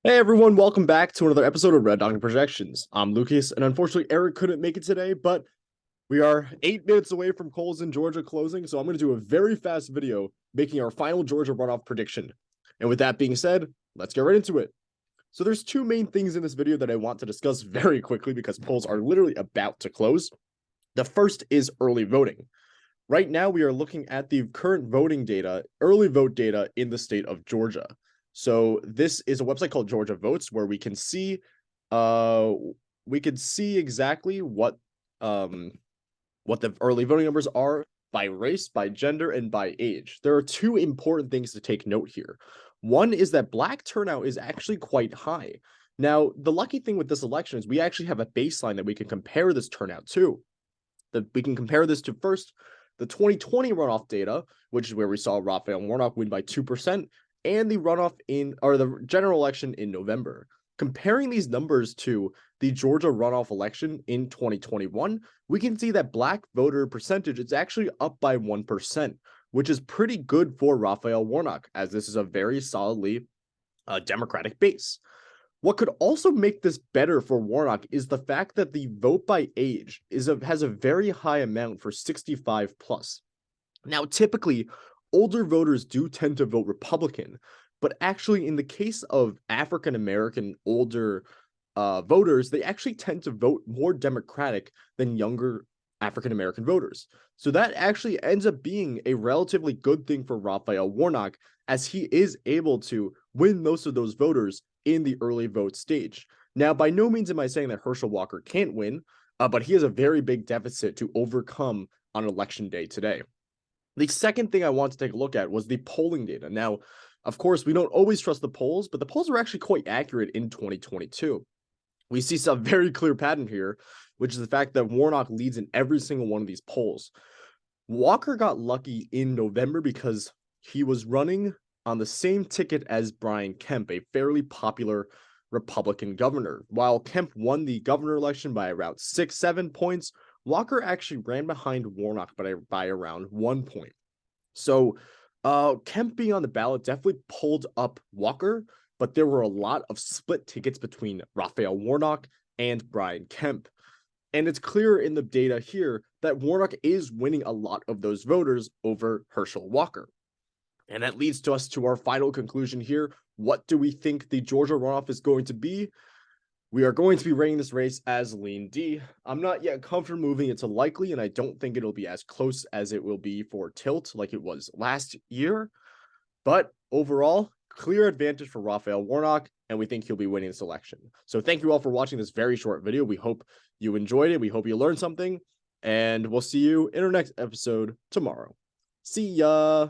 Hey everyone, welcome back to another episode of Red Dog Projections. I'm Lucas, and unfortunately Eric couldn't make it today, but we are 8 minutes away from Coles in Georgia closing, so I'm going to do a very fast video making our final Georgia runoff prediction. And with that being said, let's get right into it. So there's two main things in this video that I want to discuss very quickly because polls are literally about to close. The first is early voting. Right now, we are looking at the current voting data, early vote data in the state of Georgia. So this is a website called Georgia Votes where we can see exactly what the early voting numbers are by race, by gender, and by age. There are two important things to take note here. One is that Black turnout is actually quite high. Now, the lucky thing with this election is we actually have a baseline that we can compare this turnout to. We can compare this to first the 2020 runoff data, which is where we saw Raphael and Warnock win by 2%, and the the general election in November. Comparing these numbers to the Georgia runoff election in 2021, we can see that Black voter percentage is actually up by 1%, which is pretty good for Raphael Warnock, as this is a very solidly Democratic base. What could also make this better for Warnock is the fact that the vote by age has a very high amount for 65 plus. Now, typically, older voters do tend to vote Republican, but actually, in the case of African American older voters, they actually tend to vote more Democratic than younger African American voters. So that actually ends up being a relatively good thing for Raphael Warnock, as he is able to win most of those voters in the early vote stage. Now, by no means am I saying that Herschel Walker can't win, but he has a very big deficit to overcome on election day today. The second thing I want to take a look at was the polling data. Now, of course, we don't always trust the polls, but the polls are actually quite accurate in 2022. We see some very clear pattern here, which is the fact that Warnock leads in every single one of these polls. Walker got lucky in November because he was running on the same ticket as Brian Kemp, a fairly popular Republican governor. While Kemp won the governor election by around 6-7 points, Walker actually ran behind Warnock by around 1 point. So Kemp being on the ballot definitely pulled up Walker, but there were a lot of split tickets between Raphael Warnock and Brian Kemp. And it's clear in the data here that Warnock is winning a lot of those voters over Herschel Walker. And that leads to us to our final conclusion here. What do we think the Georgia runoff is going to be? We are going to be rating this race as lean D. I'm not yet comfortable moving it to likely, and I don't think it'll be as close as it will be for tilt like it was last year. But overall, clear advantage for Raphael Warnock, and we think he'll be winning this election. So thank you all for watching this very short video. We hope you enjoyed it. We hope you learned something, and we'll see you in our next episode tomorrow. See ya!